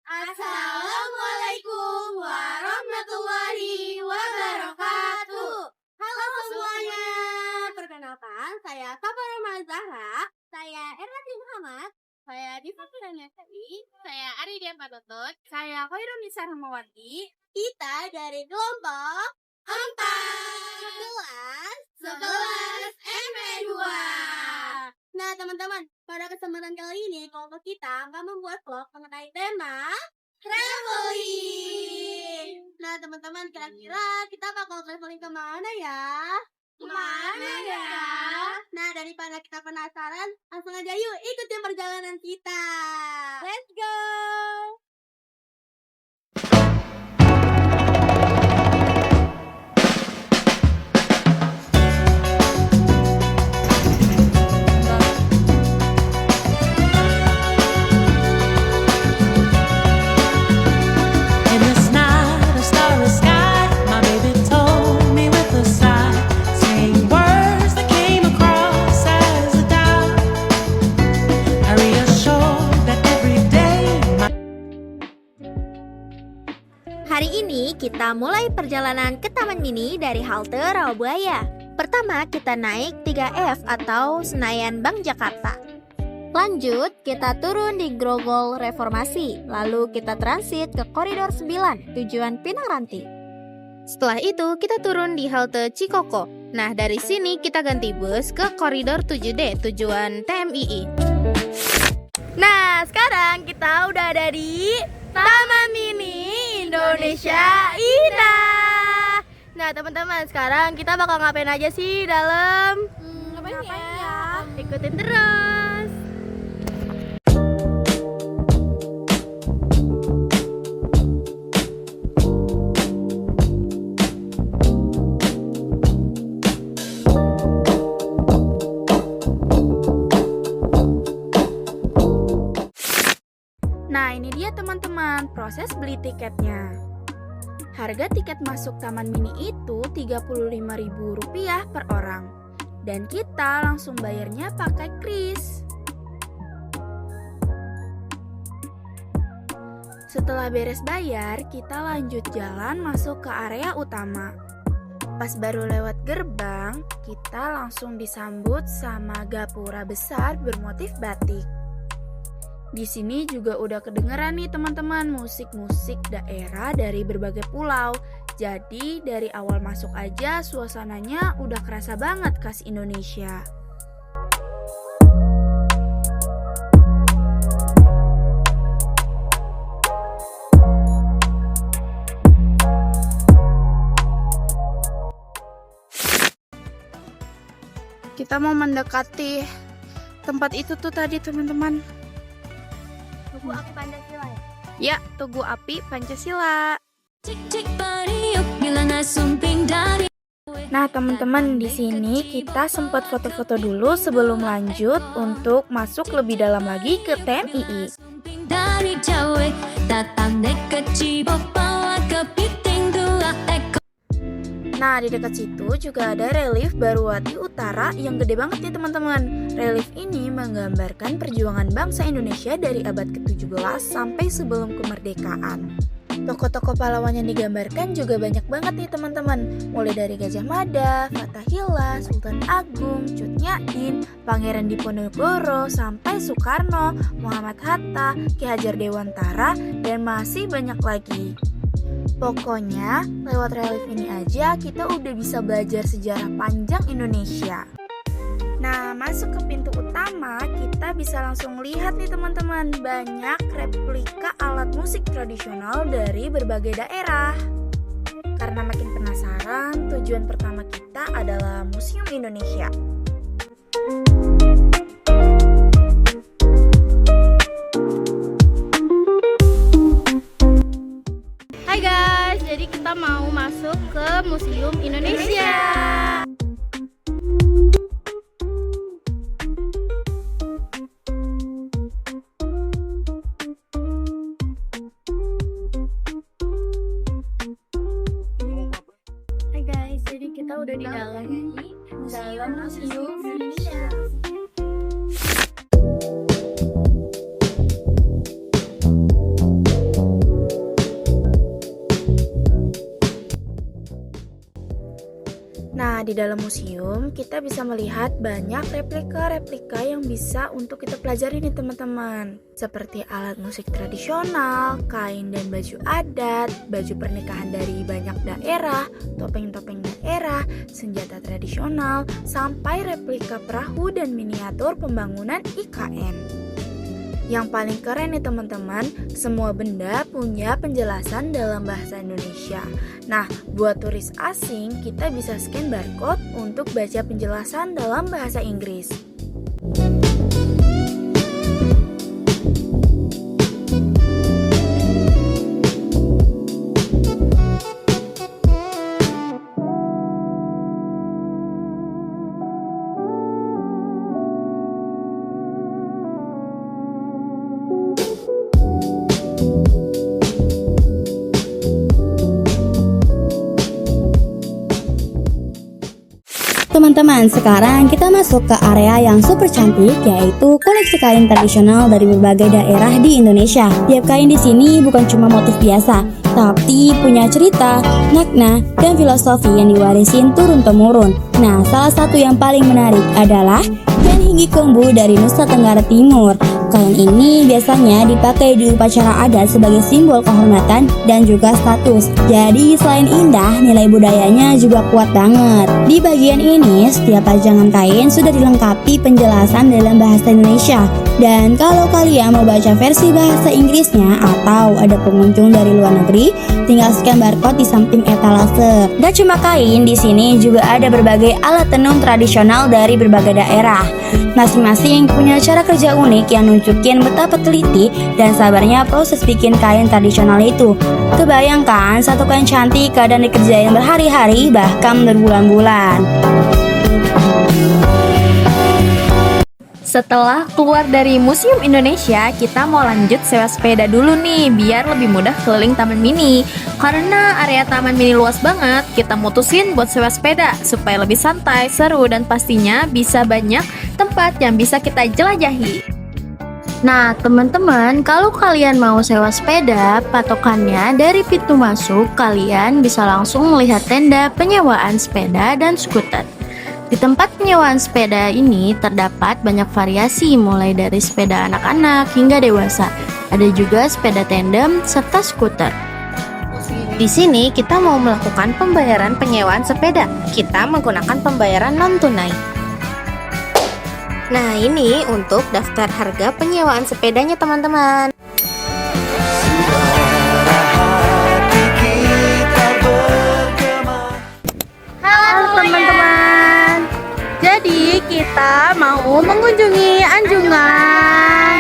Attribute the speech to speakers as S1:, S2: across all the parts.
S1: Assalamualaikum warahmatullahi wabarakatuh. Halo semuanya, perkenalkan saya Safa Rahma Zahra, saya Erwati Muhammad, saya Diva Pranasari, saya Aridia Patotut, saya Khairul Nisa Rahmawati. Kita dari kelompok 11 MP2. Nah teman-teman, pada kesempatan kali ini kelompok kita akan membuat vlog mengenai tema traveling. Nah teman-teman, kira-kira kita bakal traveling kemana ya? Kemana ya? Nah daripada kita penasaran, langsung aja yuk ikutin perjalanan kita. Let's go!
S2: Hari ini kita mulai perjalanan ke Taman Mini dari halte Rawabuaya. Pertama kita naik 3F atau Senayan Bank Jakarta. Lanjut kita turun di Grogol Reformasi, lalu kita transit ke Koridor 9 tujuan Pinang Ranti. Setelah itu kita turun di halte Cikoko. Nah dari sini kita ganti bus ke Koridor 7D tujuan TMII. Nah sekarang kita udah ada di Taman Mini Indonesia Indah. Nah teman-teman, sekarang kita bakal ngapain aja sih dalam? Ngapain ya? Ikutin terus. Nah ini dia teman-teman proses beli tiketnya. Harga tiket masuk Taman Mini itu Rp35.000 per orang. Dan kita langsung bayarnya pakai kris. Setelah beres bayar, kita lanjut jalan masuk ke area utama. Pas baru lewat gerbang, kita langsung disambut sama gapura besar bermotif batik. Di sini juga udah kedengeran nih teman-teman musik-musik daerah dari berbagai pulau. Jadi dari awal masuk aja suasananya udah kerasa banget khas Indonesia. Kita mau mendekati tempat itu tuh tadi teman-teman.
S1: Tugu Api Pancasila ya?
S2: Ya, Tugu Api Pancasila. Nah, teman-teman, di sini kita sempat foto-foto dulu sebelum lanjut untuk masuk lebih dalam lagi ke TMII. Nah, di dekat situ juga ada relief Baruwati Utara yang gede banget nih teman-teman. Relief ini menggambarkan perjuangan bangsa Indonesia dari abad ke-17 sampai sebelum kemerdekaan. Tokoh-tokoh pahlawan yang digambarkan juga banyak banget nih teman-teman. Mulai dari Gajah Mada, Fathahillah, Sultan Agung, Cut Nyak, Pangeran Diponegoro, sampai Soekarno, Muhammad Hatta, Ki Hajar Dewantara, dan masih banyak lagi. Pokoknya, lewat relief ini aja kita udah bisa belajar sejarah panjang Indonesia. Nah, masuk ke pintu utama, kita bisa langsung lihat nih teman-teman, banyak replika alat musik tradisional dari berbagai daerah. Karena makin penasaran, tujuan pertama kita adalah Museum Indonesia. Hai guys, jadi kita mau masuk ke Museum Indonesia. Hai guys, jadi kita udah di dalam Museum Indonesia. Nah, di dalam museum kita bisa melihat banyak replika-replika yang bisa untuk kita pelajari nih teman-teman. Seperti alat musik tradisional, kain dan baju adat, baju pernikahan dari banyak daerah, topeng-topeng daerah, senjata tradisional, sampai replika perahu dan miniatur pembangunan IKN. Yang paling keren nih teman-teman, semua benda punya penjelasan dalam bahasa Indonesia. Nah, buat turis asing, kita bisa scan barcode untuk baca penjelasan dalam bahasa Inggris.
S3: Teman-teman, sekarang kita masuk ke area yang super cantik, yaitu koleksi kain tradisional dari berbagai daerah di Indonesia. Tiap kain di sini bukan cuma motif biasa, tapi punya cerita, makna, dan filosofi yang diwarisin turun-temurun. Nah, salah satu yang paling menarik adalah kain Hinggi Kombu dari Nusa Tenggara Timur. Kain ini biasanya dipakai di upacara adat sebagai simbol kehormatan dan juga status. Jadi selain indah, nilai budayanya juga kuat banget. Di bagian ini, setiap pajangan kain sudah dilengkapi penjelasan dalam bahasa Indonesia. Dan kalau kalian mau baca versi bahasa Inggrisnya atau ada pengunjung dari luar negeri, tinggal scan barcode di samping etalase. Gak cuma kain, di sini juga ada berbagai alat tenun tradisional dari berbagai daerah. Masing-masing punya cara kerja unik yang nunjukin betapa teliti dan sabarnya proses bikin kain tradisional itu. Kebayangkan satu kain cantik kadang dikerjain berhari-hari bahkan berbulan-bulan.
S4: Setelah keluar dari Museum Indonesia, kita mau lanjut sewa sepeda dulu nih, biar lebih mudah keliling Taman Mini. Karena area Taman Mini luas banget, kita mutusin buat sewa sepeda supaya lebih santai, seru, dan pastinya bisa banyak tempat yang bisa kita jelajahi.
S5: Nah, teman-teman, kalau kalian mau sewa sepeda, patokannya dari pintu masuk, kalian bisa langsung melihat tenda penyewaan sepeda dan skuter. Di tempat penyewaan sepeda ini terdapat banyak variasi mulai dari sepeda anak-anak hingga dewasa. Ada juga sepeda tandem serta skuter. Di sini kita mau melakukan pembayaran penyewaan sepeda. Kita menggunakan pembayaran non tunai. Nah, ini untuk daftar harga penyewaan sepedanya teman-teman.
S4: Jadi kita mau mengunjungi Anjungan.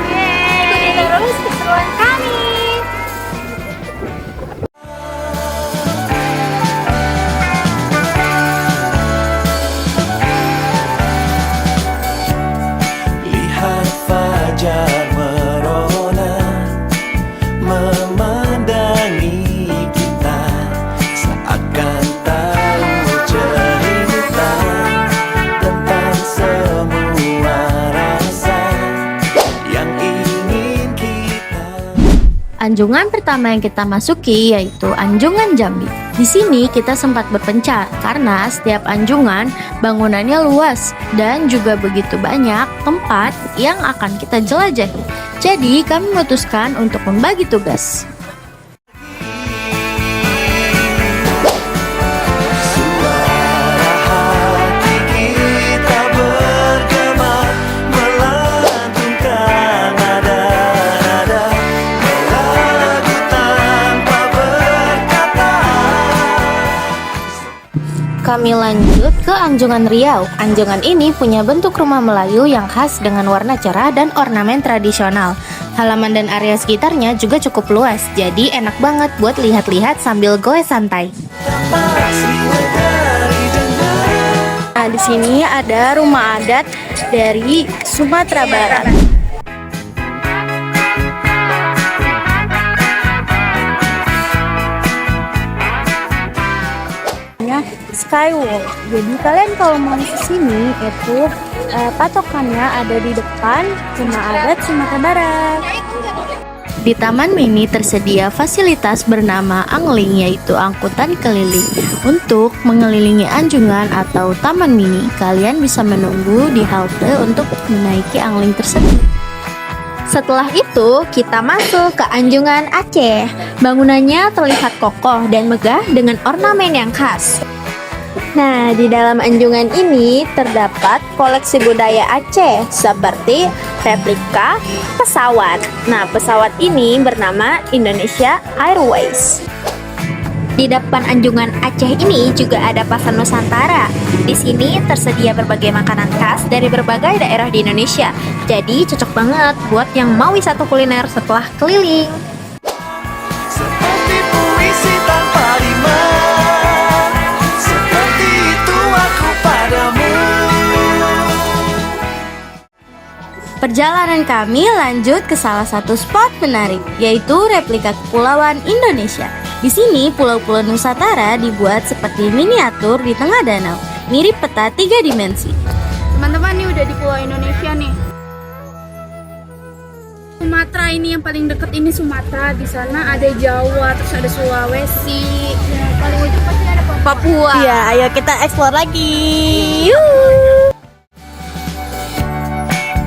S5: Ikuti terus keseruan kami.
S6: Lihat fajar merona memandangi kita, seakan tahu cerita tentang semua rasa yang ingin kita.
S5: Anjungan pertama yang kita masuki yaitu Anjungan Jambi. Di sini kita sempat berpencar karena setiap anjungan bangunannya luas dan juga begitu banyak tempat yang akan kita jelajahi. Jadi kami memutuskan untuk membagi tugas. Kami lanjut ke Anjungan Riau. Anjungan ini punya bentuk rumah Melayu yang khas dengan warna cerah dan ornamen tradisional. Halaman dan area sekitarnya juga cukup luas, jadi enak banget buat lihat-lihat sambil goes santai.
S4: Nah, di sini ada rumah adat dari Sumatera Barat. Skywalk. Jadi kalian kalau mau ke sini itu patokannya ada di depan Rumah Adat Sumatera Barat.
S5: Di Taman Mini tersedia fasilitas bernama angling, yaitu angkutan keliling. Untuk mengelilingi Anjungan atau Taman Mini, kalian bisa menunggu di halte untuk menaiki angling tersebut.
S4: Setelah itu, kita masuk ke Anjungan Aceh. Bangunannya terlihat kokoh dan megah dengan ornamen yang khas. Nah, di dalam Anjungan ini terdapat koleksi budaya Aceh seperti replika pesawat. Nah, pesawat ini bernama Indonesia Airways. Di depan Anjungan Aceh ini juga ada Pasar Nusantara. Di sini tersedia berbagai makanan khas dari berbagai daerah di Indonesia. Jadi cocok banget buat yang mau wisata kuliner setelah keliling.
S6: Seperti puisi tanpa rima, seperti itu aku padamu.
S5: Perjalanan kami lanjut ke salah satu spot menarik, yaitu replika Kepulauan Indonesia. Di sini pulau-pulau Nusantara dibuat seperti miniatur di tengah danau, mirip peta 3 dimensi.
S2: Teman-teman, nih udah di Pulau Indonesia nih. Sumatera ini yang paling deket ini Sumatera. Di sana ada Jawa, terus ada Sulawesi. Yang paling ujung pasti ada Papua.
S1: Iya, ayo kita explore lagi.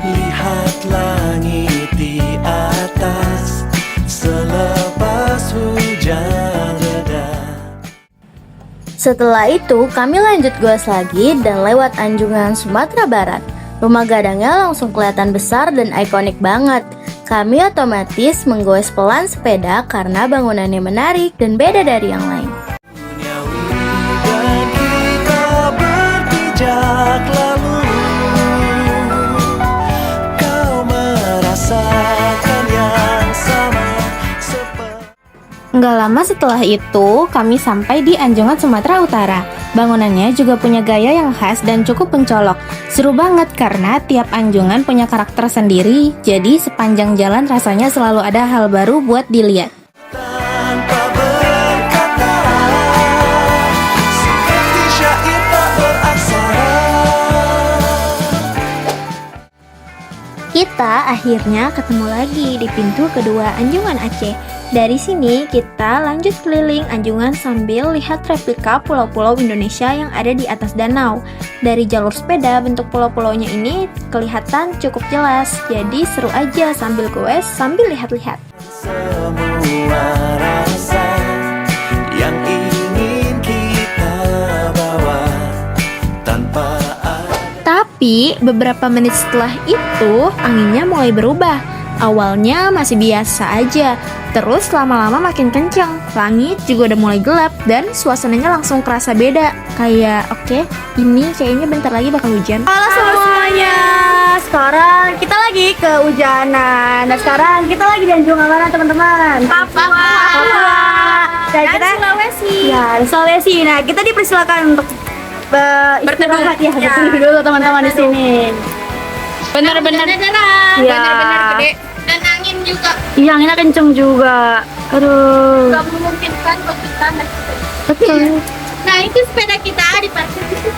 S6: Lihat langit di atas selepas hujan reda.
S5: Setelah itu kami lanjut goes lagi dan lewat Anjungan Sumatera Barat. Rumah gadangnya langsung kelihatan besar dan ikonik banget. Kami otomatis menggoes pelan sepeda karena bangunannya menarik dan beda dari yang lain.
S6: Duniawi dan kita berpijak lalu, kau merasakan yang sama seperti.
S4: Nggak lama setelah itu, kami sampai di Anjungan Sumatera Utara. Bangunannya juga punya gaya yang khas dan cukup mencolok. Seru banget karena tiap anjungan punya karakter sendiri, jadi sepanjang jalan rasanya selalu ada hal baru buat dilihat.
S6: Tanpa berkata, seperti syair tak beraksara.
S4: Kita akhirnya ketemu lagi di pintu kedua Anjungan Aceh. Dari sini kita lanjut keliling Anjungan sambil lihat replika pulau-pulau Indonesia yang ada di atas danau. Dari jalur sepeda, bentuk pulau-pulaunya ini kelihatan cukup jelas. Jadi seru aja sambil goes sambil lihat-lihat.
S6: Semua rasa yang ingin kita bawa tanpa
S4: Tapi beberapa menit setelah itu anginnya mulai berubah. Awalnya masih biasa aja, terus lama-lama makin kenceng. Langit juga udah mulai gelap dan suasananya langsung kerasa beda. Kayak oke, ini kayaknya bentar lagi bakal hujan.
S1: Halo semuanya, sekarang kita lagi kehujanan. Dan sekarang kita lagi di Anjungan mana teman-teman? Papua. Dan kita
S4: Sulawesi.
S1: Ya, di Sulawesi. Nah, kita dipersilakan untuk beristirahat ya. Berteduh dulu teman-teman di sini.
S4: Bener-bener
S1: Iya.
S4: gede. Dan angin juga
S1: Iya, anginnya kenceng juga. Aduh.
S4: gak memungkinkan buat kita naik sepeda.
S1: Betul.
S4: Nah, itu sepeda kita diparkir di situ.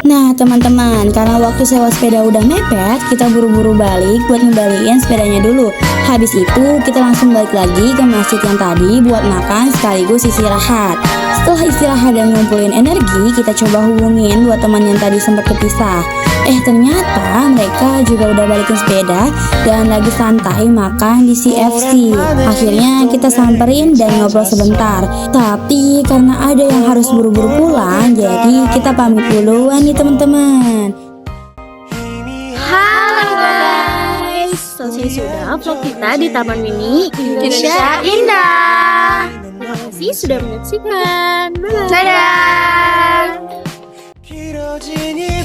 S3: Nah teman-teman, karena waktu sewa sepeda udah mepet, kita buru-buru balik buat ngembaliin sepedanya dulu. Habis itu kita langsung balik lagi ke masjid yang tadi buat makan sekaligus istirahat. Setelah istirahat dan ngumpulin energi, kita coba hubungin dua teman yang tadi sempat kepisah. Ternyata mereka juga udah balikin sepeda dan lagi santai makan di CFC. Akhirnya kita samperin dan ngobrol sebentar. Tapi karena ada yang harus buru-buru pulang, jadi kita pamit duluan nih teman-teman.
S5: Halo guys, selesai sudah vlog kita di Taman Mini Indonesia Indah. Terima kasih sudah menyaksikan. Dadah.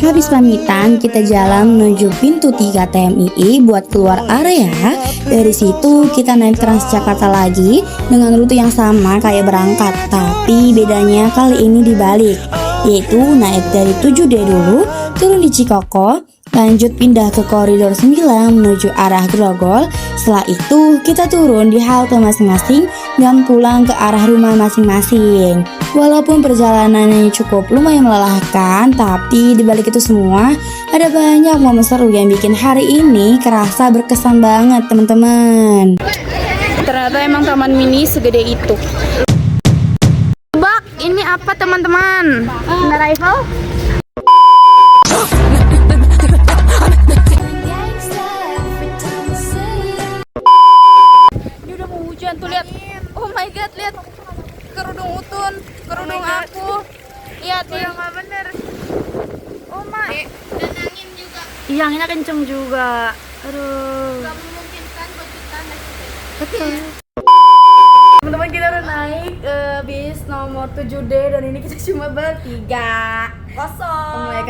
S3: Habis pamitan, kita jalan menuju pintu 3 TMII buat keluar area. Dari situ kita naik Transjakarta lagi dengan rute yang sama kayak berangkat, tapi bedanya kali ini dibalik. yaitu naik dari 7D dulu, turun di Cikoko, lanjut pindah ke koridor 9 menuju arah Grogol. Setelah itu kita turun di halte masing-masing dan pulang ke arah rumah masing-masing. Walaupun perjalanannya cukup lumayan melelahkan, tapi dibalik itu semua ada banyak momen seru yang bikin hari ini kerasa berkesan banget teman-teman.
S2: Ternyata emang taman mini segede itu. Bak, ini apa teman-teman?
S1: Arrival?
S2: Ini udah mau hujan tuh, lihat. Oh my god, lihat. Kerudung Utun, kerudung aku. Lihat nih. Enggak bener. Oh my.
S1: Dan angin juga.
S2: Iya, anginnya kenceng juga. Aduh.
S1: Gak memungkinkan buat kita naik sepeda.
S2: Betul. Teman-teman, kita udah naik bis nomor 7D dan ini kita cuma bertiga. Kosong. Oh my god.